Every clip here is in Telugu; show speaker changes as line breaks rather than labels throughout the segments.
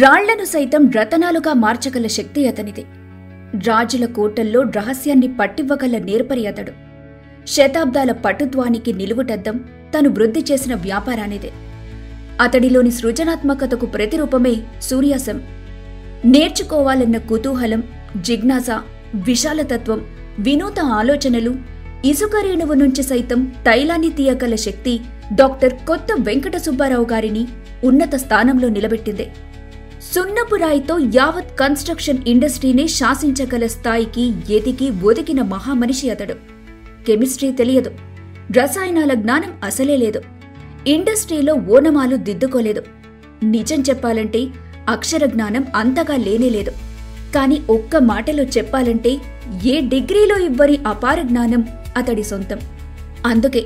రాళ్లను సైతం రతనాలుగా మార్చగల శక్తి అతనిది. రాజుల కోటల్లో రహస్యాన్ని పట్టివ్వగల నేర్పరి అతడు. శతాబ్దాల పటుత్వానికి నిలువుటద్దం తను వృద్ధి చేసిన వ్యాపారానిదే. అతడిలోని సృజనాత్మకతకు ప్రతిరూపమే సూర్యాసం. నేర్చుకోవాలన్న కుతూహలం, జిజ్ఞాస, విశాలతత్వం, వినూత ఆలోచనలు, ఇసుక రేణువు నుంచి సైతం తైలాన్ని తీయగల శక్తి డాక్టర్ కొత్త వెంకట సుబ్బారావు గారిని ఉన్నత స్థానంలో నిలబెట్టింది. సున్నపు రాయితో యావత్ కన్స్ట్రక్షన్ ఇండస్ట్రీనే శాసించగల స్థాయికి ఎదిగి ఒదిగిన మహామనిషి అతడు. కెమిస్ట్రీ తెలియదు, రసాయనాల జ్ఞానం అసలే లేదు, ఇండస్ట్రీలో ఓనమాలు దిద్దుకోలేదు. నిజం చెప్పాలంటే అక్షర జ్ఞానం అంతగా లేనేలేదు. కాని ఒక్క మాటలో చెప్పాలంటే ఏ డిగ్రీలో ఇవ్వని అపార జ్ఞానం అతడి సొంతం. అందుకే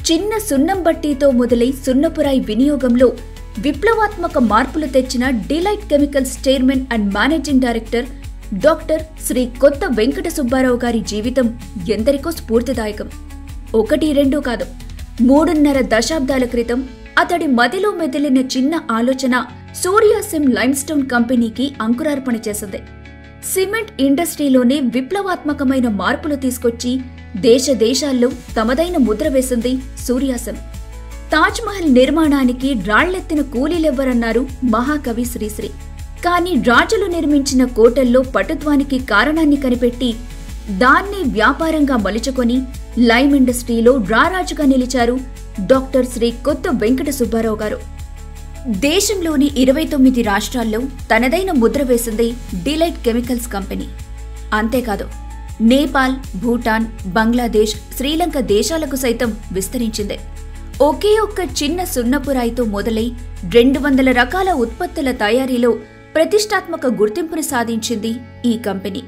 చిన్న సున్నం బట్టీతో మొదలై సున్నపురాయి వినియోగంలో విప్లవాత్మక మార్పులు తెచ్చిన delight chemicals chairman and managing director doctor Shri Kotha Venkata Subbarao గారి జీవితం ఎందరికో స్ఫూర్తిదాయకం. 1-2 కాదు, 3.5 దశాబ్దాల క్రితం అతడి మదిలో మెదిలిన చిన్న ఆలోచన సూర్యాసిమ్ లైమ్స్టోన్ కంపెనీకి అంకురార్పణ చేసింది. సిమెంట్ ఇండస్ట్రీలోనే విప్లవాత్మకమైన మార్పులు తీసుకొచ్చి దేశ దేశాల్లో తమదైన ముద్ర వేసింది సూర్యాసిమ్. తాజ్మహల్ నిర్మాణానికి రాళ్లెత్తిన కూలీలెవ్వరన్నారు మహాకవి శ్రీశ్రీ. కాని రాజులు నిర్మించిన కోటల్లో పటుత్వానికి కారణాన్ని కనిపెట్టి దాన్నే వ్యాపారంగా మలుచుకొని లైమ్ ఇండస్ట్రీలో రారాజుగా నిలిచారు డాక్టర్ శ్రీ కొత్త వెంకట సుబ్బారావు గారు. దేశంలోని 29 రాష్ట్రాల్లో తనదైన ముద్ర వేసింది డిలైట్ కెమికల్స్ కంపెనీ. అంతేకాదు, నేపాల్, భూటాన్, బంగ్లాదేశ్, శ్రీలంక దేశాలకు సైతం విస్తరించింది. ఒకే ఒక్క చిన్న సున్నపురాయితో మొదలై 200 రకాల ఉత్పత్తుల తయారీలో ప్రతిష్టాత్మక గుర్తింపును సాధించింది ఈ కంపెనీ.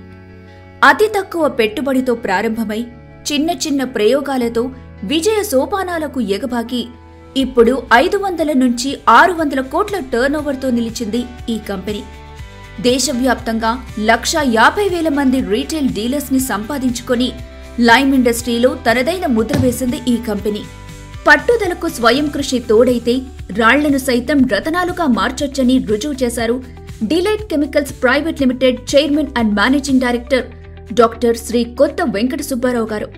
అతి తక్కువ పెట్టుబడితో ప్రారంభమై చిన్న చిన్న ప్రయోగాలతో విజయ సోపానాలకు ఎగబాకి ఇప్పుడు 500 నుంచి 600 కోట్ల టర్నోవర్తో నిలిచింది ఈ కంపెనీ. దేశవ్యాప్తంగా 1,50,000 మంది రీటైల్ డీలర్స్ ని సంపాదించుకొని లైమ్ ఇండస్ట్రీలో తనదైన ముద్ర వేసింది ఈ కంపెనీ. పట్టుదలకు స్వయం కృషి తోడైతే రాళ్లను సైతం రతనాలుగా మార్చొచ్చని రుజువు చేశారు delight chemicals private limited chairman and managing director doctor Shri Kotha Venkata Subbarao గారు.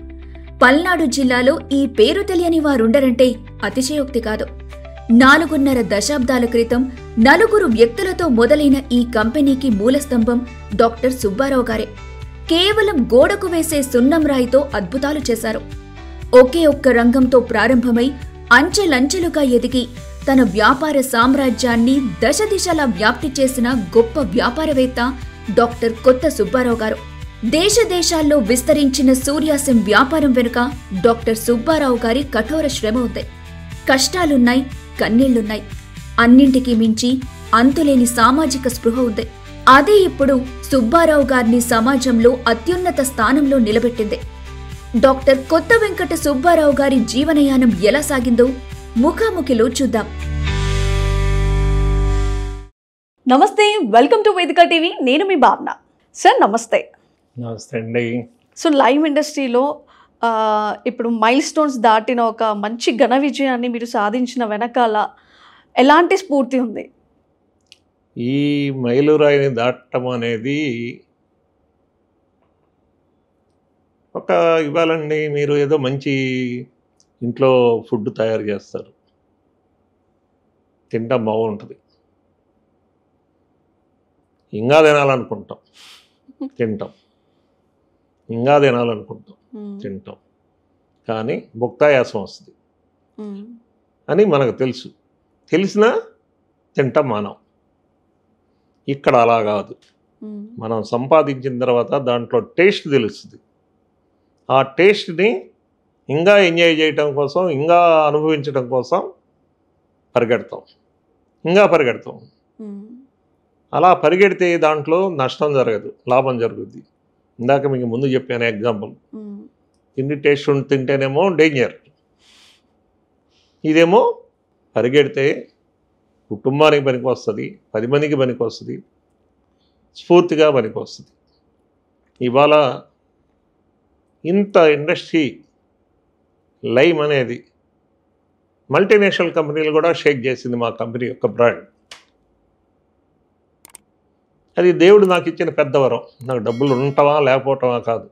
పల్నాడు జిల్లాలో ఈ పేరు తెలియని వారుండరంటే అతిశయోక్తి కాదు. 4.5 దశాబ్దాల క్రితం 4 వ్యక్తులతో మొదలైన ఈ కంపెనీకి మూలస్తంభం డాక్టర్ సుబ్బారావు గారే. కేవలం గోడకు వేసే సున్నం రాయితో అద్భుతాలు చేశారు. ఒకే ఒక్క రంగంతో ప్రారంభమై అంచెలంచెలుగా ఎదిగి తన వ్యాపార సామ్రాజ్యాన్ని దశ దిశలా వ్యాప్తి చేసిన గొప్ప వ్యాపారవేత్త డాక్టర్ కొత్త సుబ్బారావు గారు. దేశ దేశాల్లో విస్తరించిన సూర్యాసిమ్ వ్యాపారం వెనుక డాక్టర్ సుబ్బారావు గారి కఠోర శ్రమ ఉంది. కష్టాలున్నాయి, కన్నీళ్లున్నాయి. అన్నింటికీ మించి అంతులేని సామాజిక స్పృహ ఉంది. అదే ఇప్పుడు సుబ్బారావు గారిని సమాజంలో అత్యున్నత స్థానంలో నిలబెట్టింది. డాక్టర్ కొత్త వెంకట సుబ్బారావు గారి జీవనయానం ఎలా సాగిందో ముఖాముఖిలో చూద్దాం.
నమస్తే, వెల్కమ్ టు వేదిక టీవీ. నేను మీ భావన. సార్ నమస్తే.
నమస్తే అండి.
సో లైమ్ ఇండస్ట్రీలో ఇప్పుడు మైల్ స్టోన్స్ దాటిన ఒక మంచి ఘన విజయాన్ని మీరు సాధించిన వెనకాల ఎలాంటి స్ఫూర్తి ఉంది?
ఈ మైలురాయిని దాటడం అనేది ఇవ్వాలండి. మీరు ఏదో మంచి ఇంట్లో ఫుడ్ తయారు చేస్తారు, తింటాం, బాగుంటుంది, ఇంకా తినాలనుకుంటాం, తింటాం, ఇంకా తినాలనుకుంటాం, తింటాం, కానీ భుక్తాయాసం వస్తుంది అని మనకు తెలుసు. తెలిసినా తింటాం మానం. ఇక్కడ అలా కాదు. మనం సంపాదించిన తర్వాత దాంట్లో టేస్ట్ తెలుస్తుంది. ఆ టేస్ట్ని ఇంకా ఎంజాయ్ చేయటం కోసం, ఇంకా అనుభవించడం కోసం పరిగెడతాం, ఇంకా పరిగెడతాం. అలా పరిగెడితే దాంట్లో నష్టం జరగదు, లాభం జరుగుద్ది. ఇందాక మీకు ముందు చెప్పాను ఎగ్జాంపుల్. తిండి టేస్ట్ ఉండి తింటేనేమో డేంజర్. ఇదేమో పరిగెడితే కుటుంబానికి పనికి వస్తుంది, 10 మందికి పనికి వస్తుంది, స్ఫూర్తిగా పనికి వస్తుంది. ఇవాళ ఇంత ఇండస్ట్రీ లైమ్ అనేది మల్టీనేషనల్ కంపెనీలు కూడా షేక్ చేసింది మా కంపెనీ యొక్క బ్రాండ్. అది దేవుడు నాకు ఇచ్చిన పెద్ద వరం. నాకు డబ్బులు ఉండటమా లేకపోవటమా కాదు,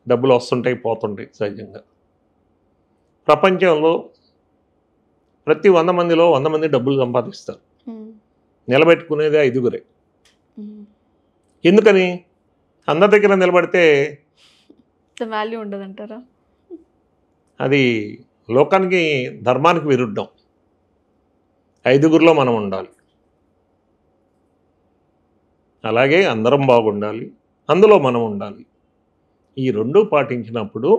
డబ్బులు వస్తుంటాయి పోతుంటాయి సహజంగా. ప్రపంచంలో ప్రతి 100 మందిలో 100 మంది డబ్బులు సంపాదిస్తారు, నిలబెట్టుకునేది 5గురే. ఎందుకని? అందరి దగ్గర నిలబడితే
వాల్యూ ఉండదంటారా?
అది లోకానికి ధర్మానికి విరుద్ధం. 5గురిలో మనం ఉండాలి. అలాగే అందరం బాగుండాలి, అందులో మనం ఉండాలి. ఈ రెండు పాటించినప్పుడు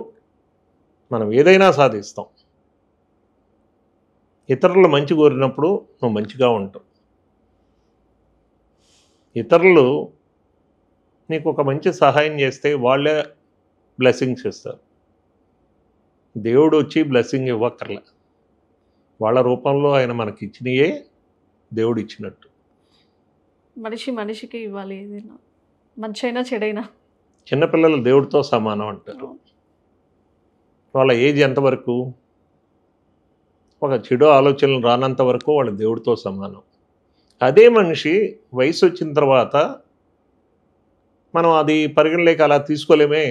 మనం ఏదైనా సాధిస్తాం. ఇతరులు మంచి కోరినప్పుడు నువ్వు మంచిగా ఉంటావు. ఇతరులు నీకు ఒక మంచి సహాయం చేస్తే వాళ్ళే బ్లెస్సింగ్స్ ఇస్తారు. దేవుడు వచ్చి బ్లెస్సింగ్ ఇవ్వక్కర్లే, వాళ్ళ రూపంలో ఆయన మనకి ఇచ్చినయే దేవుడు ఇచ్చినట్టు.
మనిషికి ఇవ్వాలి, ఏదైనా మంచైనా చెడైనా.
చిన్నపిల్లలు దేవుడితో సమానం అంటారు. వాళ్ళ ఏజ్ ఎంతవరకు? ఒక చెడు ఆలోచనలు రానంత వరకు వాళ్ళు దేవుడితో సమానం. అదే మనిషి వయసు వచ్చిన తర్వాత మనం అది పరిగణలోకి అలా తీసుకోలేమే.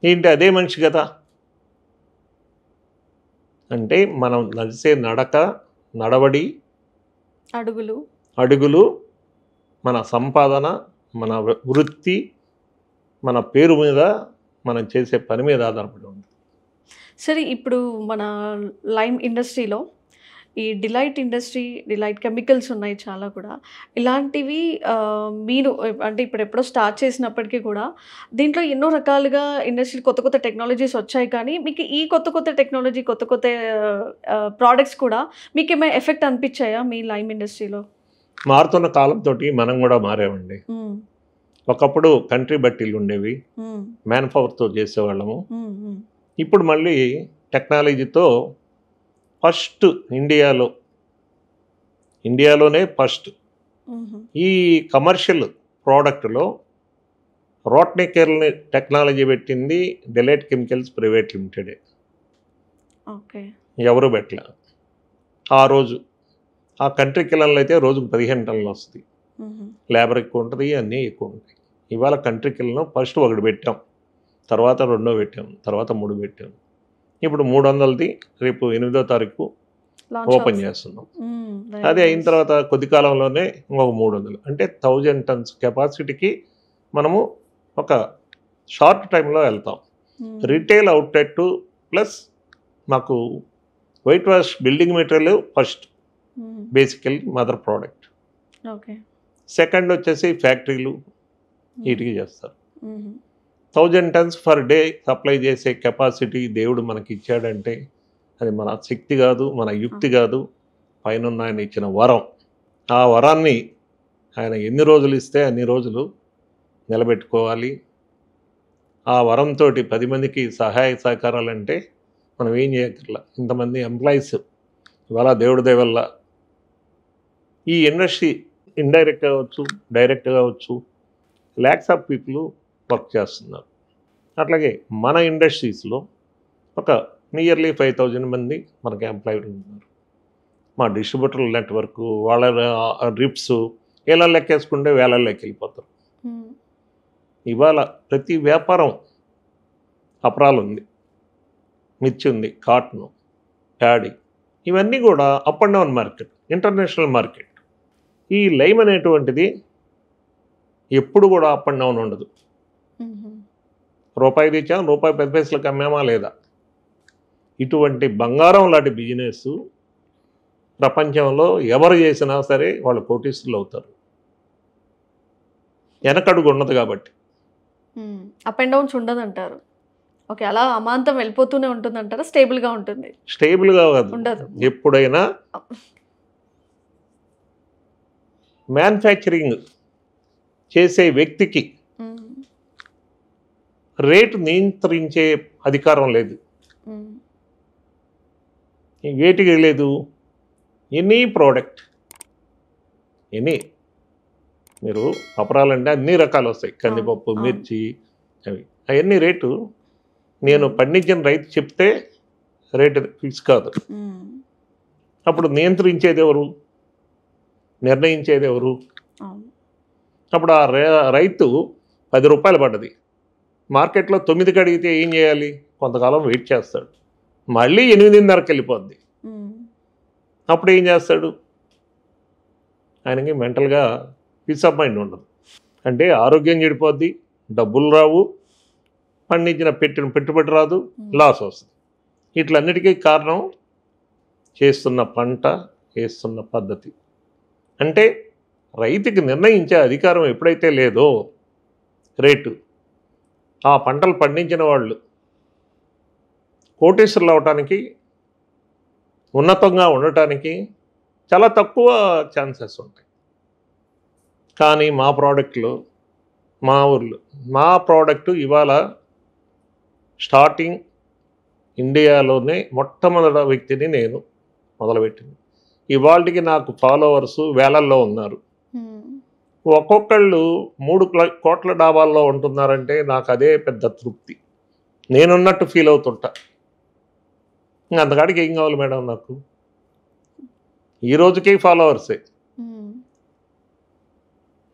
ఏంటి అదే మనిషి కదా అంటే, మనం నడిచే నడక, నడవడి, అడుగులు, మన సంపాదన, మన వృత్తి, మన పేరు మీద, మనం చేసే పని మీద ఆధారపడి ఉంది.
సరే, ఇప్పుడు మన లైమ్ ఇండస్ట్రీలో ఈ డిలైట్ కెమికల్స్ ఉన్నాయి చాలా కూడా. ఇలాంటివి మీరు అంటే ఇప్పుడు ఎప్పుడో స్టార్ట్ చేసినప్పటికీ కూడా దీంట్లో ఎన్నో రకాలుగా ఇండస్ట్రీ కొత్త టెక్నాలజీస్ వచ్చాయి. కానీ మీకు ఈ కొత్త టెక్నాలజీ, కొత్త ప్రోడక్ట్స్ కూడా మీకు ఏమైనా ఎఫెక్ట్ అనిపించాయా మీ లైమ్ ఇండస్ట్రీలో?
మారుతున్న కాలంతో మనం కూడా మారామండి. ఒకప్పుడు కంట్రీ బట్టీలు ఉండేవి, మ్యాన్ పవర్తో చేసేవాళ్ళము. ఇప్పుడు మళ్ళీ టెక్నాలజీతో ఫస్ట్ ఇండియాలోనే ఫస్ట్ ఈ కమర్షియల్ ప్రోడక్ట్లో రోట్నికెర్ని టెక్నాలజీ పెట్టింది డిలైట్ కెమికల్స్ ప్రైవేట్ లిమిటెడే. ఎవరు పెట్టలే. ఆ రోజు ఆ కంట్రీ కిల్లర్లు అయితే రోజుకు 15 టన్నులు వస్తుంది, లేబర్ ఎక్కువ ఉంటుంది, అన్నీ ఎక్కువ ఉంటాయి. ఇవాళ కంట్రీ కిల్లర్ను ఫస్ట్ ఒకటి పెట్టాం, తర్వాత 2 పెట్టాం, తర్వాత 3 పెట్టాం. ఇప్పుడు 300ది రేపు 8వ తారీఖు ఓపెన్ చేస్తున్నాం. అది అయిన తర్వాత కొద్ది కాలంలోనే ఇంకొక 300, అంటే 1000 టన్స్ కెపాసిటీకి మనము ఒక షార్ట్ టైంలో వెళ్తాం. రీటైల్ అవుట్లెట్ ప్లస్ మాకు white wash building material first బేసికల్ మదర్ ప్రోడక్ట్. సెకండ్ వచ్చేసి ఫ్యాక్టరీలు వీటికి చేస్తారు. 1000 టన్స్ పర్ డే సప్లై చేసే కెపాసిటీ దేవుడు మనకి ఇచ్చాడంటే అది మన శక్తి కాదు, మన యుక్తి కాదు, పైన ఆయన ఇచ్చిన వరం. ఆ వరాన్ని ఆయన ఎన్ని రోజులు ఇస్తే అన్ని రోజులు నిలబెట్టుకోవాలి. ఆ వరంతో 10 మందికి సహాయ సహకారాలు అంటే మనం ఏం చేయగల. ఇంతమంది ఎంప్లాయీస్ ఇవాళ దేవుడి దయ వల్ల ఈ ఇండస్ట్రీ ఇండైరెక్ట్ కావచ్చు, డైరెక్ట్ కావచ్చు, ల్యాక్స్ ఆఫ్ పీపుల్ వర్క్ చేస్తున్నారు. అట్లాగే మన ఇండస్ట్రీస్లో ఒక నియర్లీ 5000 మంది మనకి ఎంప్లాయిడ్ ఉన్నారు. మా డిస్ట్రిబ్యూటర్ల నెట్వర్క్, వాళ్ళ రిప్స్ ఇలా లెక్కేసుకుంటే వేలల్లోకి వెళ్ళిపోతారు. ఇవాళ ప్రతి వ్యాపారం అపరాలు ఉంది, మిర్చి ఉంది, కాటన్, ప్యాడీ, ఇవన్నీ కూడా up and down market, international market. ఈ లైమ్ అనేటువంటిది ఎప్పుడు కూడా అప్ అండ్ డౌన్ ఉండదు. రూపాయి తెచ్చాం, రూపాయి 10 పైసలకు అమ్మామా లేదా. ఇటువంటి బంగారం లాంటి బిజినెస్ ప్రపంచంలో ఎవరు చేసినా సరే వాళ్ళు కోటీశ్వరులు అవుతారు. వెనకడుగు ఉండదు కాబట్టి.
అప్ అండ్ డౌన్స్ ఉండదు అంటారు. ఓకే, అలా అమాంతం వెళ్ళిపోతూనే ఉంటుంది అంటారా? స్టేబుల్గా ఉంటుంది?
స్టేబుల్గా ఉండదు. ఎప్పుడైనా మ్యానుఫ్యాక్చరింగ్ చేసే వ్యక్తికి రేటు నియంత్రించే అధికారం లేదు. వేటికి లేదు. ఎనీ ప్రోడక్ట్, మీరు అపరాలంటే అన్ని రకాలు వస్తాయి, కందిపప్పు, మిర్చి, అవి అవన్నీ రేటు నేను పండించిన రైతు చెప్తే రేటు ఫిక్స్ కాదు. అప్పుడు నియంత్రించేది ఎవరు? నిర్ణయించేది ఎవరు?
అవును.
అప్పుడు ఆ రైతు 10 రూపాయలు పడ్డది, మార్కెట్లో 9కి అడిగితే ఏం చేయాలి? కొంతకాలం వెయిట్ చేస్తాడు, మళ్ళీ 8:30కి వెళ్ళిపోద్ది. అప్పుడు ఏం చేస్తాడు? ఆయనకి మెంటల్గా పీస్ ఆఫ్ మైండ్ ఉండదు. అంటే ఆరోగ్యం చెడిపోద్ది, డబ్బులు రావు, పండించిన పెట్టుబడి రాదు, లాస్ వస్తుంది. వీటిలన్నిటికీ కారణం చేస్తున్న పంట, చేస్తున్న పద్ధతి. అంటే రైతుకి నిర్ణయించే అధికారం ఎప్పుడైతే లేదో రేటు, ఆ పంటలు పండించిన వాళ్ళు కోటీశ్వరులు అవటానికి, ఉన్నతంగా ఉండటానికి చాలా తక్కువ ఛాన్సెస్ ఉంటాయి. కానీ మా ప్రోడక్ట్లో, మా ఊర్లో మా ప్రోడక్టు ఇవాళ స్టార్టింగ్ ఇండియాలోనే మొట్టమొదటి వ్యక్తిని నేను మొదలుపెట్టింది. ఇవాళకి నాకు ఫాలోవర్స్ వేలల్లో ఉన్నారు. ఒక్కొక్కళ్ళు 3 కోట్ల డాబాల్లో ఉంటున్నారంటే నాకు అదే పెద్ద తృప్తి, నేనున్నట్టు ఫీల్ అవుతుంటా. ఇంకా అంతకాడికి ఏం కావాలి మేడం నాకు? ఈ రోజుకి ఫాలోవర్సే.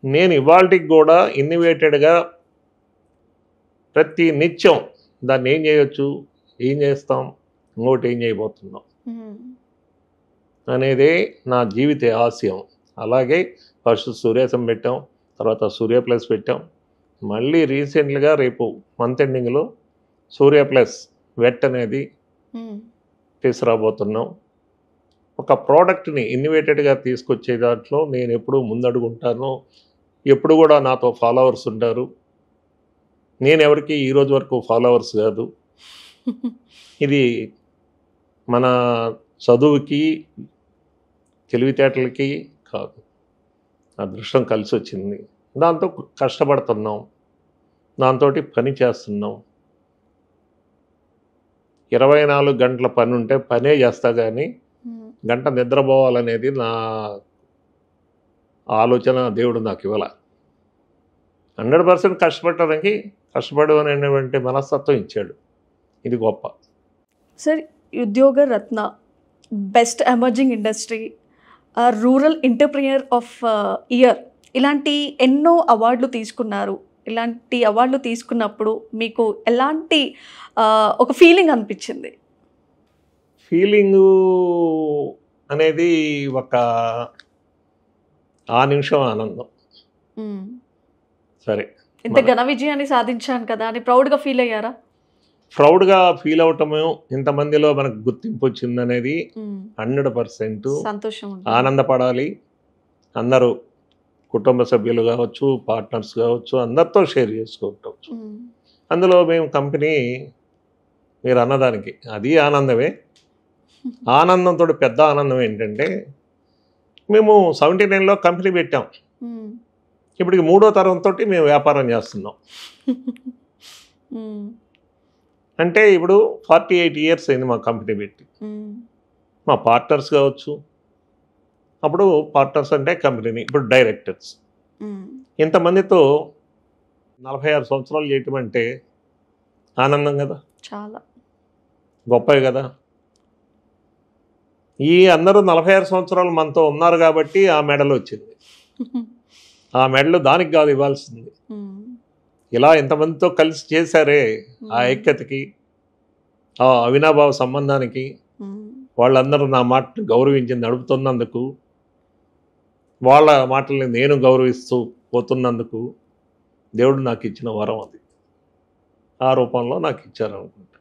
నేను ఇవాళకి కూడా ఇన్నోవేటెడ్గా ప్రతి నిత్యం దాన్ని ఏం చేయొచ్చు, ఏం చేస్తాం, ఇంకోటి ఏం చేయబోతున్నాం అనేదే నా జీవిత ఆశయం. అలాగే ఫస్ట్ సూర్యాసం పెట్టాం, తర్వాత సూర్య ప్లస్ పెట్టాం, మళ్ళీ రీసెంట్గా రేపు మంత్ ఎండింగ్లో సూర్య ప్లస్ వెట్ అనేది తీసుకురాబోతున్నాం. ఒక ప్రోడక్ట్ని ఇన్నోవేటెడ్గా తీసుకొచ్చే దాంట్లో నేను ఎప్పుడూ ముందడుగుంటాను. ఎప్పుడు కూడా నాతో ఫాలోవర్స్ ఉంటారు. నేను ఎవరికి ఈరోజు వరకు ఫాలోవర్స్ కాదు. ఇది మన చదువుకి, తెలివితేటలకి కాదు, అదృష్టం కలిసి వచ్చింది. దాంతో కష్టపడుతున్నాం, దాంతో పని చేస్తున్నాం. 24 గంటల పని ఉంటే పనే చేస్తా, కానీ గంట నిద్రపోవాలనేది నా ఆలోచన దేవుడు నాకు ఇవ్వాల. 100% కష్టపడటానికి కష్టపడమనేటువంటి మనస్తత్వం ఇచ్చాడు. ఇది గొప్ప.
Sir, Udyoga Ratna, best emerging industry, rural entrepreneur of year, ఇలాంటి ఎన్నో అవార్డులు తీసుకున్నారు. ఇలాంటి అవార్డులు తీసుకున్నప్పుడు మీకు ఎలాంటి ఒక ఫీలింగ్ అనిపించింది?
ఫీలింగు అనేది ఒక ఆ నిమిషం ఆనందం. సరే,
ఇంత ఘన విజయాన్ని సాధించాను కదా అని ప్రౌడ్గా ఫీల్ అయ్యారా?
ప్రౌడ్గా ఫీల్ అవటము, ఇంతమందిలో మనకు గుర్తింపు వచ్చిందనేది 100%
సంతోషం,
ఆనందపడాలి. అందరూ కుటుంబ సభ్యులు కావచ్చు, పార్ట్నర్స్ కావచ్చు, అందరితో షేర్ చేసుకోవచ్చు. అందులో మేము కంపెనీ, మీరు అన్నదానికి అది ఆనందమే. ఆనందంతో పెద్ద ఆనందం ఏంటంటే, మేము 79లో కంపెనీ పెట్టాం. ఇప్పటికి 3వ తరంతో మేము వ్యాపారం చేస్తున్నాం. అంటే ఇప్పుడు 48 ఇయర్స్ అయింది మా కంపెనీ పెట్టి. మా పార్ట్నర్స్ కావచ్చు, అప్పుడు పార్ట్నర్స్ అంటే కంపెనీని, ఇప్పుడు డైరెక్టర్స్. ఇంతమందితో 46 సంవత్సరాలు చేయటం అంటే ఆనందం కదా,
చాలా
గొప్పవి కదా. ఈ అందరూ 46 సంవత్సరాలు మనతో ఉన్నారు కాబట్టి ఆ మెడల్ వచ్చింది. ఆ మెడల్ దానికి కాదు ఇవ్వాల్సింది. ఇలా ఎంతమందితో కలిసి చేశారే, ఆ ఐక్యతకి, ఆ అవినాభావ సంబంధానికి, వాళ్ళందరూ నా మాటను గౌరవించి నడుపుతున్నందుకు, వాళ్ళ మాటల్ని నేను గౌరవిస్తూ పోతున్నందుకు దేవుడు నాకు ఇచ్చిన వరం అది. ఆ రూపంలో నాకు ఇచ్చారనుకుంటా.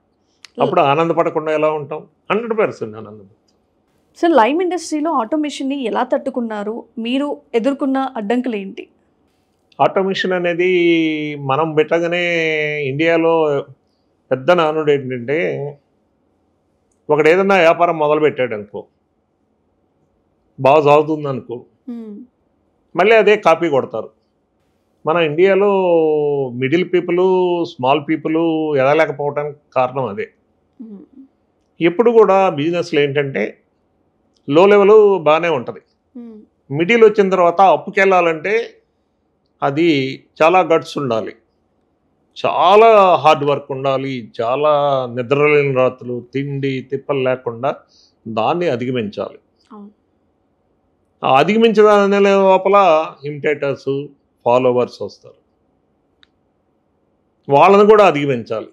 అప్పుడు ఆనందపడకుండా ఎలా ఉంటాం? 100% ఆనందపడతాం.
సార్, లైమ్ ఇండస్ట్రీలో ఆటోమేషన్ని ఎలా తట్టుకున్నారు? మీరు ఎదుర్కొన్న అడ్డంకులు ఏంటి?
ఆటోమేషన్ అనేది మనం పెట్టగానే ఇండియాలో పెద్ద నానుడు ఏంటంటే, ఒకడు ఏదన్నా వ్యాపారం మొదలుపెట్టాడు అనుకో, బాగా సాగుతుంది అనుకో, మళ్ళీ అదే కాపీ కొడతారు. మన ఇండియాలో మిడిల్ పీపుల్, స్మాల్ పీపుల్ ఎదగలేకపోవడానికి కారణం అదే. ఎప్పుడు కూడా బిజినెస్లో ఏంటంటే లో లెవెల్ బాగానే ఉంటుంది, మిడిల్ వచ్చిన తర్వాత అప్పుకెళ్ళాలంటే అది చాలా గట్స్ ఉండాలి, చాలా హార్డ్ వర్క్ ఉండాలి, చాలా నిద్రలేని రాత్రులు, తిండి తిప్పలు లేకుండా దాన్ని అధిగమించాలి. అధిగమించదనే లోపల ఇమిటేటర్స్, ఫాలోవర్స్ వస్తారు. వాళ్ళని కూడా అధిగమించాలి.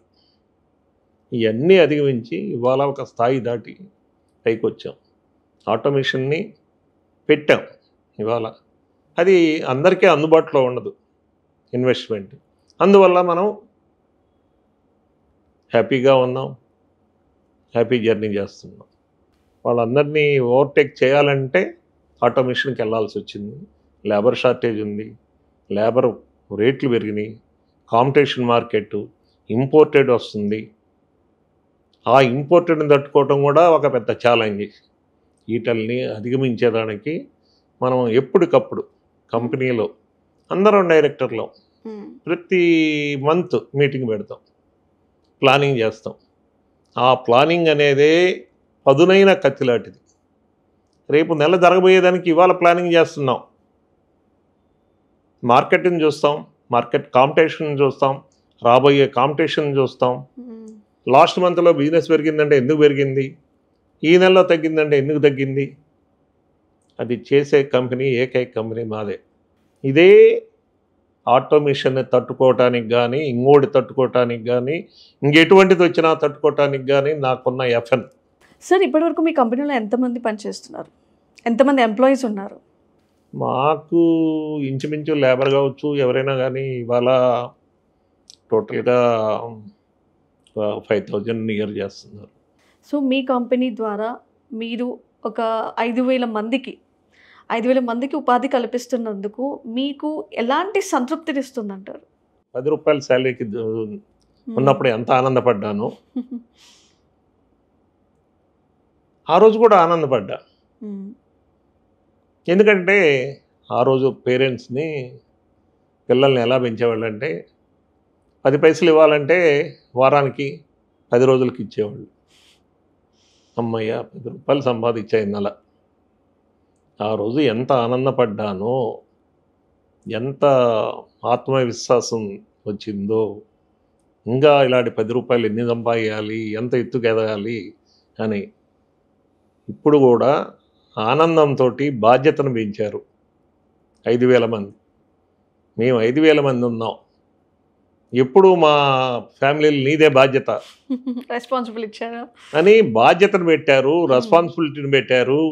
ఇవన్నీ అధిగమించి ఇవాళ ఒక స్థాయి దాటి పైకి వచ్చాం. ఆటోమేషన్ని పెట్టాం. ఇవాళ అది అందరికీ అందుబాటులో ఉండదు ఇన్వెస్ట్మెంట్. అందువల్ల మనం హ్యాపీగా ఉన్నాం, హ్యాపీ జర్నీ చేస్తున్నాం. వాళ్ళందరినీ ఓవర్టేక్ చేయాలంటే ఆటోమేషన్కి వెళ్ళాల్సి వచ్చింది. లేబర్ షార్టేజ్ ఉంది, లేబర్ రేట్లు పెరిగినాయి, కాంపిటీషన్ మార్కెట్, ఇంపోర్టెడ్ వస్తుంది. ఆ ఇంపోర్టెడ్ని తట్టుకోవటం కూడా ఒక పెద్ద ఛాలెంజ్. వీటల్ని అధిగమించేదానికి మనం ఎప్పటికప్పుడు కంపెనీలో అందరం డైరెక్టర్లో ప్రతి మంత్ మీటింగ్ పెడతాం, ప్లానింగ్ చేస్తాం. ఆ ప్లానింగ్ అనేదే పదునైన కత్తిలాంటిది. రేపు నెల జరగబోయేదానికి ఇవాళ ప్లానింగ్ చేస్తున్నాం. మార్కెట్ని చూస్తాం, మార్కెట్ కాంపిటీషన్ చూస్తాం, రాబోయే కాంపిటీషన్ చూస్తాం. లాస్ట్ మంత్లో బిజినెస్ పెరిగిందంటే ఎందుకు పెరిగింది, ఈ నెలలో తగ్గిందంటే ఎందుకు తగ్గింది. అది చేసే కంపెనీ ఏకైక కంపెనీ మాదే. ఇదే ఆటోమేషన్ని తట్టుకోవటానికి కానీ, ఇంకోటి తట్టుకోవటానికి కానీ, ఇంకెటువంటిది వచ్చినా తట్టుకోవటానికి కానీ నాకున్న ఎఫ్ఎన్.
సార్, ఇప్పటివరకు మీ కంపెనీలో ఎంతమంది పనిచేస్తున్నారు? ఎంతమంది ఎంప్లాయీస్ ఉన్నారు?
మాకు ఇంచుమించు లేబర్ కావచ్చు ఎవరైనా కానీ ఇవాళ టోటల్గా 5,000 నియర్ చేస్తున్నారు.
సో మీ కంపెనీ ద్వారా మీరు ఒక 5,000 మందికి ఉపాధి కల్పిస్తున్నందుకు మీకు ఎలాంటి సంతృప్తినిస్తుందంటారు?
₹10 శాలరీకి ఉన్నప్పుడు ఎంత ఆనందపడ్డాను, ఆ రోజు కూడా ఆనందపడ్డా. ఎందుకంటే ఆ రోజు పేరెంట్స్ని, పిల్లల్ని ఎలా పెంచేవాళ్ళంటే 10 పైసలు ఇవ్వాలంటే వారానికి 10 రోజులకి ఇచ్చేవాళ్ళు. అమ్మయ్య ₹10 సంపాదించాయి నెల. ఆ రోజు ఎంత ఆనందపడ్డానో, ఎంత ఆత్మవిశ్వాసం వచ్చిందో, ఇంకా ఇలాంటి ₹10 ఎన్ని సంపాదించాలి, ఎంత ఎత్తుకు ఎదగాలి అని. ఇప్పుడు కూడా ఆనందంతో బాధ్యతను పెంచారు. 5,000 మంది, మేము 5,000 మంది ఉన్నాం. ఎప్పుడు మా ఫ్యామిలీలు నీదే బాధ్యత
రెస్పాన్సిబుల్ ఇచ్చారా
అని బాధ్యతను పెట్టారు, రెస్పాన్సిబిలిటీని పెట్టారు.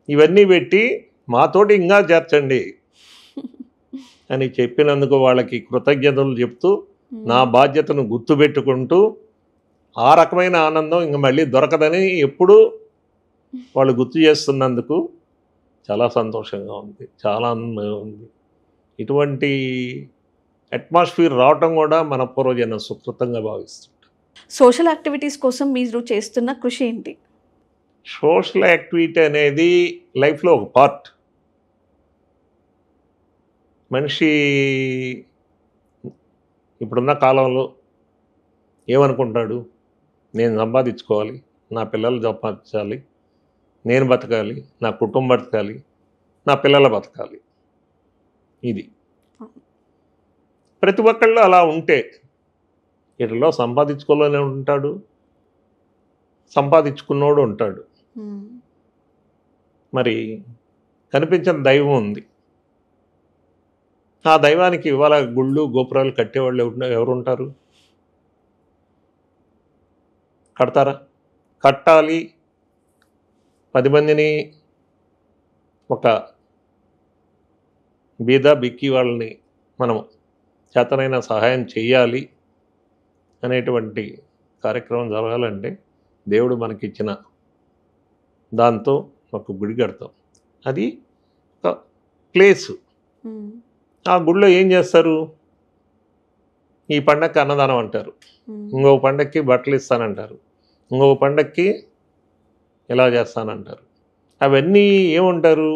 ఇవన్నీ పెట్టి మాతోటి ఇంకా చేర్చండి అని చెప్పినందుకు వాళ్ళకి కృతజ్ఞతలు చెప్తూ, నా బాధ్యతను గుర్తుపెట్టుకుంటూ, ఆ రకమైన ఆనందం ఇంక మళ్ళీ దొరకదని ఎప్పుడు వాళ్ళు గుర్తు చేస్తున్నందుకు చాలా సంతోషంగా ఉంది, చాలా ఆనందంగా ఉంది. ఇటువంటి అట్మాస్ఫియర్ రావటం కూడా మన పూర్వజన్మ సుకృతంగా భావిస్తుంటాం.
సోషల్ యాక్టివిటీస్ కోసం మీరు చేస్తున్న కృషి ఏంటి?
సోషల్ యాక్టివిటీ అనేది లైఫ్లో ఒక పార్ట్. మనిషి ఇప్పుడున్న కాలంలో ఏమనుకుంటాడు, నేను సంపాదించుకోవాలి, నా పిల్లలు సంపాదించాలి, నేను బతకాలి, నా కుటుంబం బతకాలి, నా పిల్లలు బతకాలి. ఇది ప్రతి ఒక్కళ్ళు అలా ఉంటే వీటిలో సంపాదించుకోవాలనే ఉంటాడు, సంపాదించుకున్నోడు ఉంటాడు. మరి కనిపించిన దైవం ఉంది. ఆ దైవానికి ఇవాళ గుళ్ళు గోపురాలు కట్టేవాళ్ళు ఎవరుంటారు? కడతారా? కట్టాలి. 10 మందిని, ఒక బీద బిక్కి వాళ్ళని మనం చేతనైన సహాయం చేయాలి అనేటువంటి కార్యక్రమం జరగాలంటే దేవుడు మనకిచ్చిన దాంతో ఒక గుడి కడతాం. అది ఒక ప్లేసు. ఆ గుడిలో ఏం చేస్తారు? ఈ పండగకి అన్నదానం అంటారు, ఇంకొక పండగకి బట్టలు ఇస్తానంటారు, ఇంకొక పండగకి ఇలా చేస్తానంటారు. అవన్నీ ఏముంటారు?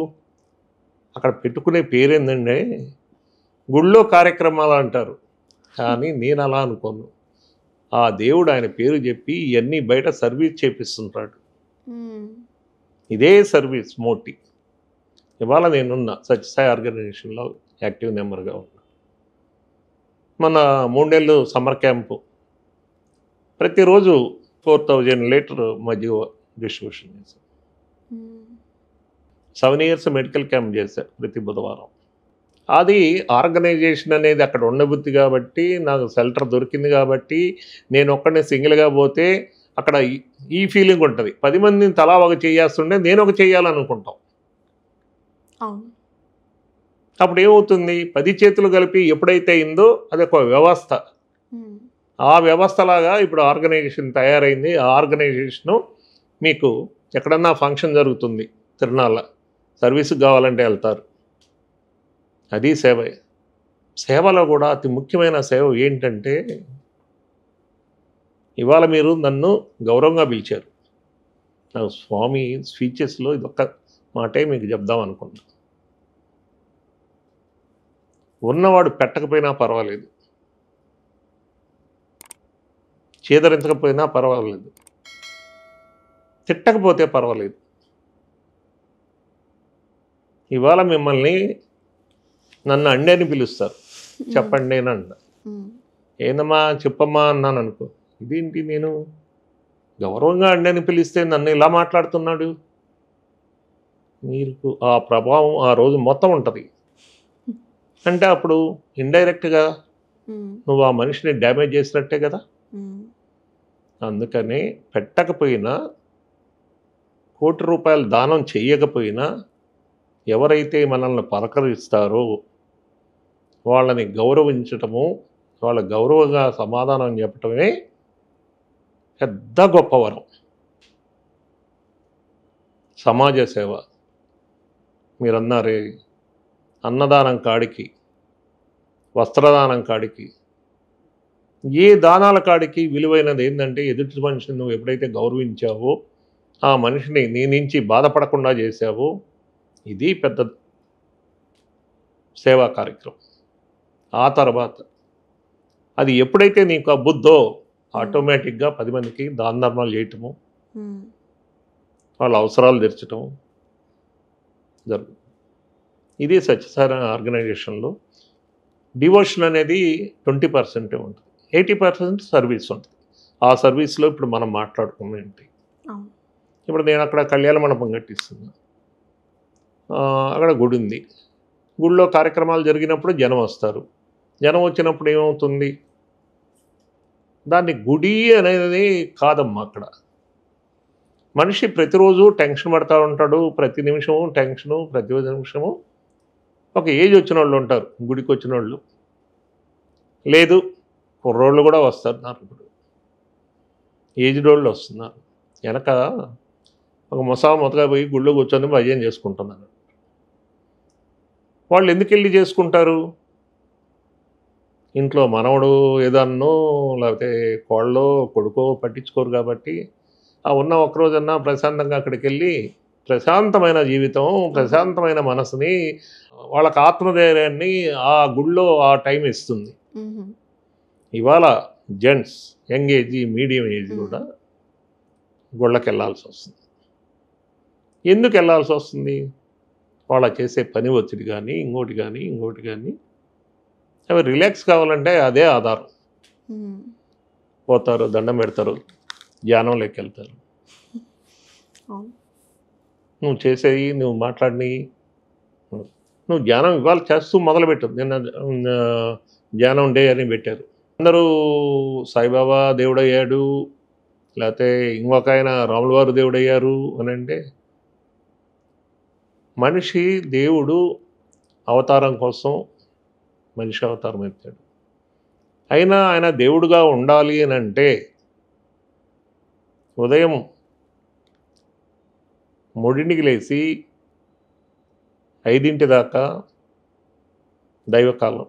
అక్కడ పెట్టుకునే పేరేందంటే గుళ్ళో కార్యక్రమాలు అంటారు. కానీ నేను అలా అనుకోను. ఆ దేవుడు ఆయన పేరు చెప్పి ఇవన్నీ బయట సర్వీస్ చేపిస్తుంటాడు. ఇదే సర్వీస్ మోటి. ఇవాళ నేనున్న సత్యసాయి ఆర్గనైజేషన్లో యాక్టివ్ మెంబర్గా ఉన్నా. మన 3 నెలలు సమ్మర్ క్యాంపు, ప్రతిరోజు 4,000 లీటర్ మజ్జిగ డిస్ట్రిబ్యూషన్ చేశాం. 7 ఇయర్స్ మెడికల్ క్యాంప్ చేశాను ప్రతి బుధవారం. అది ఆర్గనైజేషన్ అనేది అక్కడ ఉండబుద్ధి కాబట్టి, నాకు షెల్టర్ దొరికింది కాబట్టి, నేను ఒక్కడినే సింగిల్గా పోతే అక్కడ ఈ ఫీలింగ్ ఉంటుంది. 10 మందిని తలా ఒక చేస్తుంటే నేను ఒక చేయాలనుకుంటాం.
అవును.
అప్పుడు ఏమవుతుంది, 10 చేతులు కలిపి ఎప్పుడైతే అయిందో అది ఒక వ్యవస్థ. ఆ వ్యవస్థలాగా ఇప్పుడు ఆర్గనైజేషన్ తయారైంది. ఆ ఆర్గనైజేషను మీకు ఎక్కడన్నా ఫంక్షన్ జరుగుతుంది, తిరునాళ్ళ సర్వీస్కి కావాలంటే వెళ్తారు. అది సేవ. సేవలో కూడా అతి ముఖ్యమైన సేవ ఏంటంటే, ఇవాళ మీరు నన్ను గౌరవంగా పిలిచారు. నాకు స్వామి స్పీచెస్లో ఇదొక్క మాటే మీకు చెప్దాం అనుకున్నా. ఉన్నవాడు పెట్టకపోయినా పర్వాలేదు, చేదరించకపోయినా పర్వాలేదు, తిట్టకపోతే పర్వాలేదు. ఇవాళ మిమ్మల్ని నన్ను అండి అని పిలుస్తారు. చెప్పండి అని అంట. ఏందమ్మా చెప్పమ్మా అన్నాను అనుకో, ఇదేంటి నేను గౌరవంగా అండి అని పిలిస్తే నన్ను ఇలా మాట్లాడుతున్నాడు. మీకు ఆ ప్రభావం ఆ రోజు మొత్తం ఉంటుంది. అంటే అప్పుడు ఇండైరెక్ట్గా నువ్వు ఆ మనిషిని డ్యామేజ్ చేసినట్టే కదా. అందుకని పెట్టకపోయినా, ₹1,00,00,000 దానం చెయ్యకపోయినా, ఎవరైతే మనల్ని పలకరిస్తారో వాళ్ళని గౌరవించటము, వాళ్ళ గౌరవంగా సమాధానం చెప్పటమే పెద్ద గొప్పవరం. సమాజ సేవ మీరన్నారే, అన్నదానం కాడికి, వస్త్రదానం కాడికి, ఏ దానాల కాడికి విలువైనది ఏంటంటే, ఎదుటి మనిషిని నువ్వు ఎప్పుడైతే గౌరవించావో, ఆ మనిషిని నీ నుంచి బాధపడకుండా చేశావో, ఇది పెద్ద సేవా కార్యక్రమం. ఆ తర్వాత అది ఎప్పుడైతే నీకు ఆ బుద్ధో, ఆటోమేటిక్గా 10 మందికి దాన ధర్మాలు చేయటము, వాళ్ళ అవసరాలు తీర్చటం జరుగుతుంది. ఇది సత్యసాయి ఆర్గనైజేషన్లో డివోషన్ అనేది 20% ఉంటుంది, 80% సర్వీస్ ఉంటుంది. ఆ సర్వీస్లో ఇప్పుడు మనం మాట్లాడుకునేంటి, ఇప్పుడు నేను అక్కడ కళ్యాణ మండపం కట్టిస్తున్నా, అక్కడ గుడి ఉంది. గుడిలో కార్యక్రమాలు జరిగినప్పుడు జనం వస్తారు. జనం వచ్చినప్పుడు ఏమవుతుంది, దాన్ని గుడి అనేది కాదమ్మా. అక్కడ మనిషి ప్రతిరోజు టెన్షన్ పడుతూ ఉంటాడు, ప్రతి నిమిషము టెన్షను, ప్రతి నిమిషము. ఒక ఏజ్ వచ్చిన వాళ్ళు ఉంటారు గుడికి వచ్చిన వాళ్ళు, లేదు కుర్రోళ్ళు కూడా వస్తారు. నాకు ఇప్పుడు ఏజ్డ్ వాళ్ళు వస్తున్నారు. వెనక ఒక మొత్తగా పోయి గుళ్ళో కూర్చొని భజన చేసుకుంటున్నారు. వాళ్ళు ఎందుకు వెళ్ళి చేసుకుంటారు, ఇంట్లో మనవడు ఏదన్నో లేకపోతే కోళ్ళో కొడుకో పట్టించుకోరు కాబట్టి, ఆ ఉన్న ఒక్కరోజన్నా ప్రశాంతంగా అక్కడికి వెళ్ళి ప్రశాంతమైన జీవితం, ప్రశాంతమైన మనసుని, వాళ్ళకి ఆత్మధైర్యాన్ని ఆ గుళ్ళో ఆ టైం ఇస్తుంది. ఇవాళ gents young age, medium age కూడా గుళ్ళకి వెళ్ళాల్సి వస్తుంది. ఎందుకు వెళ్ళాల్సి వస్తుంది, వాళ్ళ చేసే పని ఒత్తిడి కానీ, ఇంకోటి కానీ అవి రిలాక్స్ కావాలంటే అదే ఆధారం. పోతారు, దండం పెడతారు, ధ్యానంలోకి వెళ్తారు. నువ్వు చేసేవి, నువ్వు మాట్లాడిని, నువ్వు ధ్యానం ఇవాళ చేస్తూ మొదలుపెట్టు. నిన్న ధ్యానం డే అని పెట్టారు. అందరూ సాయిబాబా దేవుడయ్యాడు, లేకపోతే ఇంకొక ఆయన రాముల వారు దేవుడయ్యారు అని అంటే, మనిషి దేవుడు అవతారం కోసం మనిషి అవతారం ఎత్తాడు. అయినా ఆయన దేవుడుగా ఉండాలి అని అంటే ఉదయం 3కి లేచి 5 దాకా దైవకాలం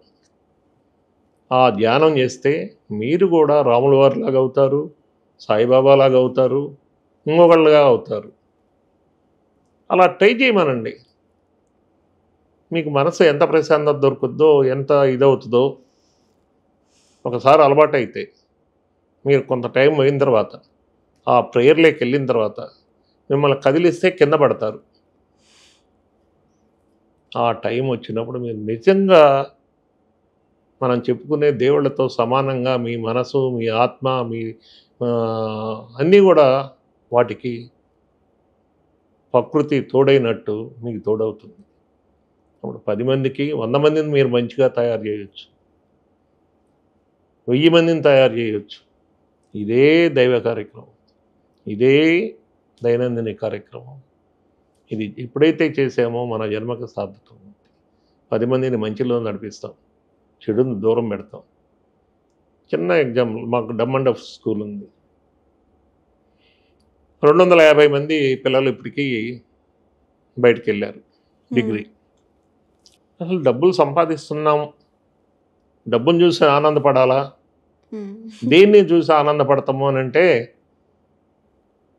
ఆ ధ్యానం చేస్తే మీరు కూడా రాముల వారిలాగా అవుతారు, సాయిబాబా లాగా అవుతారు, ఇంకొకళ్ళగా అవుతారు. అలా ట్రై చేయమనండి. మీకు మనసు ఎంత ప్రశాంతత దొరుకుద్దో, ఎంత ఇదవుతుందో ఒకసారి అలవాటు అయితే, మీరు కొంత టైం అయిన తర్వాత ఆ ప్రేయర్లోకి వెళ్ళిన తర్వాత మిమ్మల్ని కదిలిస్తే కింద పడతారు. ఆ టైం వచ్చినప్పుడు మీరు నిజంగా మనం చెప్పుకునే దేవుళ్ళతో సమానంగా మీ మనసు, మీ ఆత్మ, మీ అన్నీ కూడా వాటికి ప్రకృతి తోడైనట్టు మీకు తోడవుతుంది. అప్పుడు 10 మందికి 100 మందిని మీరు మంచిగా తయారు చేయొచ్చు, 1000 మందిని తయారు చేయొచ్చు. ఇదే దైవ కార్యక్రమం, ఇదే దైనందిన కార్యక్రమం. ఇది ఎప్పుడైతే చేసామో మన జన్మకు సార్థకం. 10 మందిని మంచిలో నడిపిస్తాం, చెడుని దూరం పెడతాం. చిన్న ఎగ్జాంపుల్, మాకు డమ్ అండ్ డఫ్ స్కూల్ ఉంది. 250 మంది పిల్లలు ఇప్పటికీ బయటికి వెళ్ళారు డిగ్రీ. అసలు డబ్బులు సంపాదిస్తున్నాం, డబ్బును చూసి ఆనందపడాలా? దేన్ని చూసి ఆనందపడతాము అని అంటే,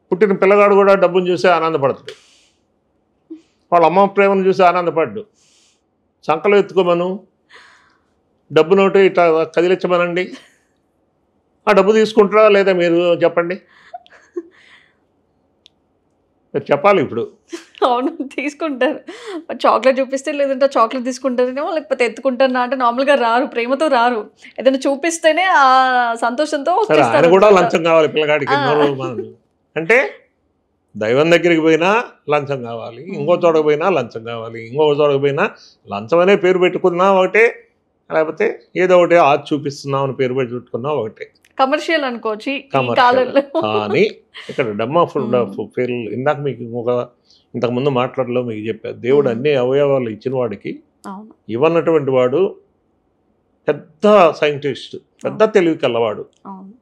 పుట్టిన పిల్లగాడు కూడా డబ్బును చూసి ఆనందపడతాడు, వాళ్ళ అమ్మ ప్రేమను చూసి ఆనందపడ్డు. సంకలో ఎత్తుకోమను, డబ్బు నోటు ఇట్లా కదిలించమనండి, ఆ డబ్బు తీసుకుంటారా లేదా మీరు చెప్పండి. మీరు చెప్పాలి ఇప్పుడు.
అవును, తీసుకుంటారు. చాక్లెట్ చూపిస్తే, లేదంటే చాక్లెట్ తీసుకుంటారేమో, లేకపోతే ఎత్తుకుంటారా అంటే నార్మల్గా రారు, ప్రేమతో రారు. ఏదైనా చూపిస్తేనే ఆ సంతోషంతో
ఆయన కూడా లంచం కావాలి పిల్లగాడికి. అంటే దైవం దగ్గరికి పోయినా లంచం కావాలి, ఇంకో చోటకు పోయినా లంచం కావాలి, ఇంకొక చోటకు పోయినా లంచం అనే పేరు పెట్టుకున్నా ఒకటే, లేకపోతే ఏదో ఒకటి ఆది చూపిస్తున్నాం అని పేరు పెట్టుకున్నా ఒకటే.
కమర్షియల్ అనుకోవచ్చు ఈ
కమర్షియల్.
కాలంలో.
కానీ ఇక్కడ డమ్ ఆఫ్ పేర్లు ఇందాక మీకు ఇంతకుముందు మాట్లాడలో మీకు చెప్పారు, దేవుడు అన్ని అవయవాలు ఇచ్చిన వాడికి
అవును,
ఇవ్వనటువంటి వాడు పెద్ద సైంటిస్ట్, పెద్ద తెలివి కలవాడు.
అవును.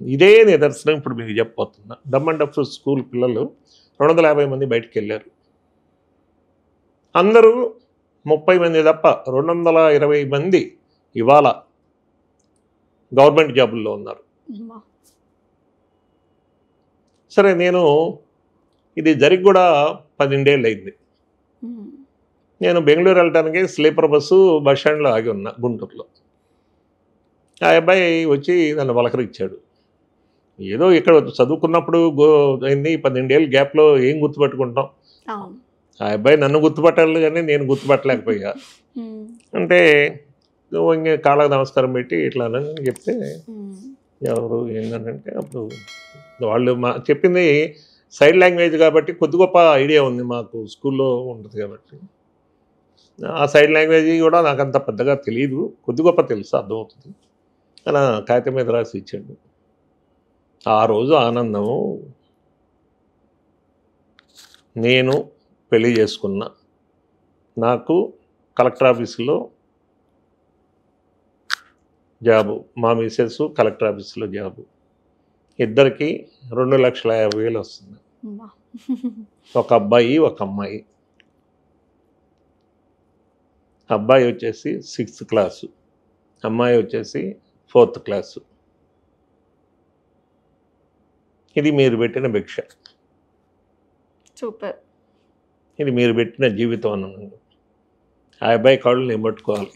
ఇదే నిదర్శనం ఇప్పుడు మీకు చెప్పబోతున్నా. డమ్ అండ్ డఫ్ స్కూల్ పిల్లలు 250 మంది బయటికి వెళ్ళారు. అందరూ 30 మంది తప్ప 220 మంది ఇవాళ గవర్నమెంట్ జాబుల్లో ఉన్నారు.
అమ్మా.
సరే, నేను ఇది జరిగి కూడా 12 ఏళ్ళు అయింది.
ఉమ్.
నేను బెంగళూరు వెళ్ళడానికి స్లీపర్ బస్సు బస్ స్టాండ్లో ఆగి ఉన్నా గుంటూరులో. ఆ అబ్బాయి వచ్చి నన్ను పలకరించాడు. ఏదో ఇక్కడ చదువుకున్నప్పుడు అయింది, 12 ఏళ్ళ గ్యాప్లో ఏం గుర్తుపెట్టుకుంటాం.
అవును.
ఆ అబ్బాయి నన్ను గుర్తుపట్టాలి కానీ నేను గుర్తుపట్టలేకపోయా.
ఉమ్.
అంటే ఇంక కాళ్ళకు నమస్కారం పెట్టి ఇట్లా అని చెప్తే,
ఉమ్.
ఎవరు ఏంటంటే అప్పుడు వాళ్ళు చెప్పింది సైడ్ లాంగ్వేజ్ కాబట్టి కొద్ది గొప్ప ఐడియా ఉంది, మాకు స్కూల్లో ఉంటుంది కాబట్టి. ఆ సైడ్ లాంగ్వేజ్ కూడా నాకు అంత పెద్దగా తెలియదు, కొద్ది గొప్ప తెలుసు, అర్థమవుతుంది. అలా కాగితం మీద రాసి ఇచ్చాడు. ఆ రోజు ఆనందము, నేను పెళ్లి చేసుకున్నా, నాకు కలెక్టర్ ఆఫీసులో జాబు, మా మిసెస్ కలెక్టర్ ఆఫీసులో జాబు, ఇద్దరికి 2,50,000 వస్తుంది.
అమ్మా.
ఒక అబ్బాయి ఒక అమ్మాయి. అబ్బాయి వచ్చేసి 6th క్లాసు, అమ్మాయి వచ్చేసి 4th క్లాసు. ఇది మీరు పెట్టిన భిక్ష,
సూపర్.
ఇది మీరు పెట్టిన జీవితం అన్నాను. ఆ అబ్బాయి కాళ్ళు నేను పట్టుకోవాలి.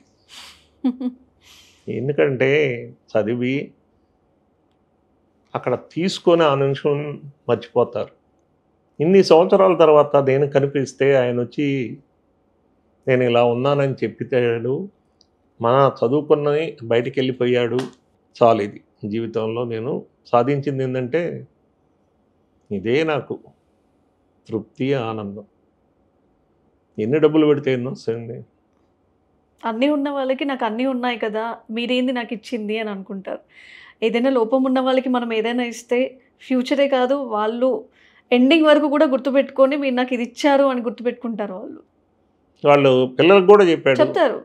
ఎందుకంటే చదివి అక్కడ తీసుకొని ఆ నిమిషం మర్చిపోతారు. ఇన్ని సంవత్సరాల తర్వాత నేను కనిపిస్తే ఆయన వచ్చి నేను ఇలా ఉన్నానని చెప్పితాడు, మన చదువుకున్నది బయటికి వెళ్ళిపోయాడు, చాలు. ఇది జీవితంలో నేను సాధించింది ఏంటంటే ఇదే నాకు తృప్తి, ఆనందం. ఎన్ని డబ్బులు పెడితే ఎన్నో వస్తాయండి.
అన్నీ ఉన్న వాళ్ళకి నాకు అన్నీ ఉన్నాయి కదా, మీరేంది నాకు ఇచ్చింది అని అనుకుంటారు. ఏదైనా లోపం ఉన్న వాళ్ళకి మనం ఏదైనా ఇస్తే ఫ్యూచరే కాదు, వాళ్ళు ఎండింగ్ వరకు కూడా గుర్తుపెట్టుకొని మీరు నాకు ఇది ఇచ్చారు అని గుర్తుపెట్టుకుంటారు
వాళ్ళు పిల్లలకు కూడా
చెప్తారు.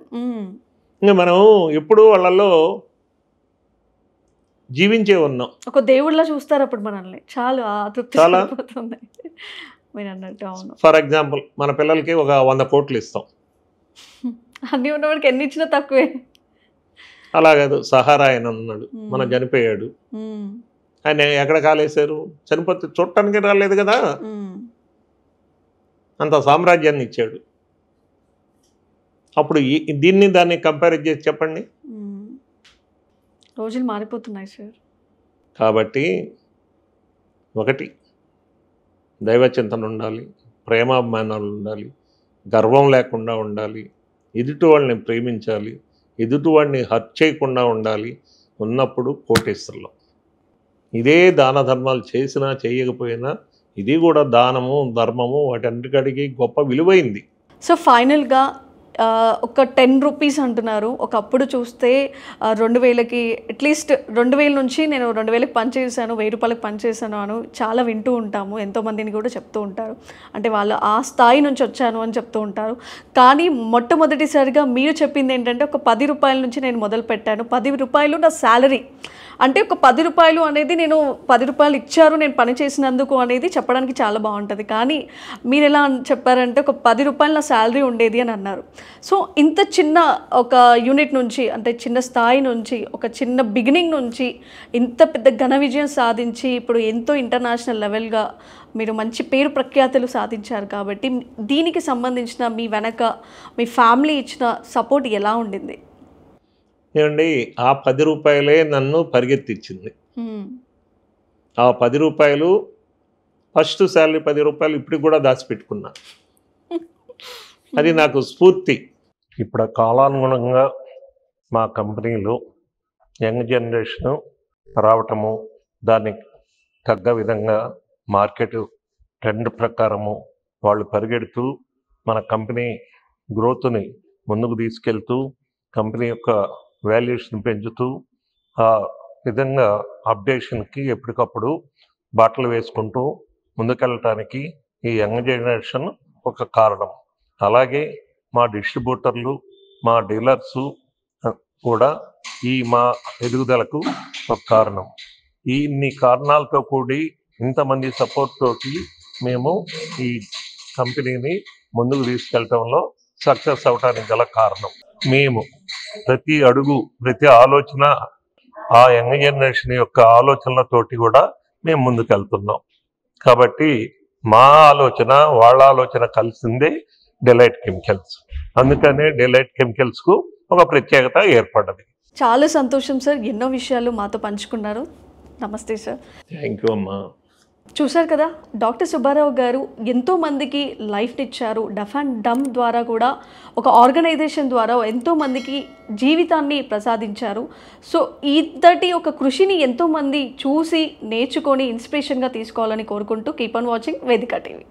ఇంకా మనం ఎప్పుడు వాళ్ళల్లో జీవించే ఉన్నాం.
ఒక దేవుళ్ళ చూస్తారు అప్పుడు మనల్ని, చాలు ఆ తృప్తి
చాలా.
సరిపోతుంది మీరు అన్నట్టు. అవును.
ఫర్ ఎగ్జాంపుల్, మన పిల్లలకి ఒక 100 కోట్లు ఇస్తాం.
అన్నీ ఉన్నవాడికి ఎన్ని ఇచ్చినా తక్కువే.
అలా కాదు, సహారా ఆయన ఉన్నాడు, మన చనిపోయాడు. ఆయన ఎక్కడ కాలేశారు? చనిపోతే చూడటానికి రాలేదు కదా, అంత సామ్రాజ్యాన్ని ఇచ్చాడు. అప్పుడు దీన్ని దాన్ని కంపేర్ చేసి చెప్పండి.
రోజులు మారిపోతున్నాయి సార్.
కాబట్టి ఒకటి, దైవ చింతన ఉండాలి, ప్రేమాభిమానాలు ఉండాలి, గర్వం లేకుండా ఉండాలి, ఎదుటి వాళ్ళని ప్రేమించాలి, ఎదుటి వాడిని హర్ట్ చేయకుండా ఉండాలి. ఉన్నప్పుడు కోటేశ్వరులు. ఇదే దాన ధర్మాలు చేసినా చేయకపోయినా ఇది కూడా దానము ధర్మము వాటన్నిటికడికి గొప్ప విలువైంది.
సో ఫైనల్గా ఒక 10 రూపీస్ అంటున్నారు. ఒకప్పుడు చూస్తే 2000కి అట్లీస్ట్ 2000 నుంచి నేను 2000కి పనిచేసాను, 1000 రూపాయలకు పనిచేసాను అని చాలా వింటూ ఉంటాము. ఎంతోమందిని కూడా చెప్తూ ఉంటారు, అంటే వాళ్ళు ఆ స్థాయి నుంచి వచ్చాను అని చెప్తూ ఉంటారు. కానీ మొట్టమొదటిసారిగా మీరు చెప్పింది ఏంటంటే ఒక 10 రూపాయల నుంచి నేను మొదలు పెట్టాను, 10 రూపాయలు నా శాలరీ, అంటే ఒక 10 రూపాయలు అనేది నేను 10 రూపాయలు ఇచ్చారు నేను పని చేసినందుకు అనేది చెప్పడానికి చాలా బాగుంటుంది. కానీ మీరు ఎలా చెప్పారంటే ఒక 10 రూపాయలు నా శాలరీ ఉండేది అని అన్నారు. సో ఇంత చిన్న ఒక యూనిట్ నుంచి, అంటే చిన్న స్థాయి నుంచి, ఒక చిన్న బిగినింగ్ నుంచి ఇంత పెద్ద ఘన విజయం సాధించి ఇప్పుడు ఎంతో ఇంటర్నేషనల్ లెవెల్గా మీరు మంచి పేరు ప్రఖ్యాతులు సాధించారు. కాబట్టి దీనికి సంబంధించిన మీ వెనక మీ ఫ్యామిలీ ఇచ్చిన సపోర్ట్ ఎలా ఉండింది?
ఏమండి, ఆ 10 రూపాయలే నన్ను పరిగెత్తిచ్చింది. ఆ 10 రూపాయలు ఫస్ట్ శాలరీ 10 రూపాయలు ఇప్పటికి కూడా దాచిపెట్టుకున్నా. అది నాకు స్ఫూర్తి. ఇప్పుడు కాలానుగుణంగా మా కంపెనీలో యంగ్ జనరేషను రావటము, దానికి తగ్గ విధంగా మార్కెట్ ట్రెండ్ ప్రకారము వాళ్ళు పరిగెడుతూ మన కంపెనీ గ్రోత్ని ముందుకు తీసుకెళ్తూ కంపెనీ యొక్క వాల్యుయేషన్ పెంచుతూ ఆ విధంగా అప్డేషన్కి ఎప్పటికప్పుడు బాటలు వేసుకుంటూ ముందుకెళ్ళటానికి ఈ యంగ్ జనరేషన్ ఒక కారణం. అలాగే మా డిస్ట్రిబ్యూటర్లు, మా డీలర్సు కూడా ఈ మా ఎదుగుదలకు ఒక కారణం. ఇన్ని కారణాలతో కూడి ఇంతమంది సపోర్ట్ తోటి మేము ఈ కంపెనీని ముందుకు తీసుకెళ్ళటంలో సక్సెస్ అవడానికి గల కారణం. మేము ప్రతి అడుగు, ప్రతి ఆలోచన ఆ యంగ్ జనరేషన్ యొక్క ఆలోచనలతోటి కూడా మేము ముందుకెళ్తున్నాం. కాబట్టి మా ఆలోచన వాళ్ళ ఆలోచన కలిసిందే డిలైట్ కెమికల్స్. అందుకనే డిలైట్ కెమికల్స్కు ఒక ప్రత్యేకత ఏర్పడ్డది.
చాలా సంతోషం సార్, ఎన్నో విషయాలు మాతో పంచుకున్నారు. నమస్తే సార్.
థ్యాంక్ యూ అమ్మా.
చూశారు కదా, డాక్టర్ సుబ్బారావు గారు ఎంతోమందికి లైఫ్ని ఇచ్చారు. డఫ్ అండ్ డమ్ ద్వారా కూడా ఒక ఆర్గనైజేషన్ ద్వారా ఎంతోమందికి జీవితాన్ని ప్రసాదించారు. సో ఇంతటి ఒక కృషిని ఎంతోమంది చూసి నేర్చుకొని ఇన్స్పిరేషన్గా తీసుకోవాలని కోరుకుంటూ కీప్ ఆన్ వాచింగ్ వేదిక టీవీ.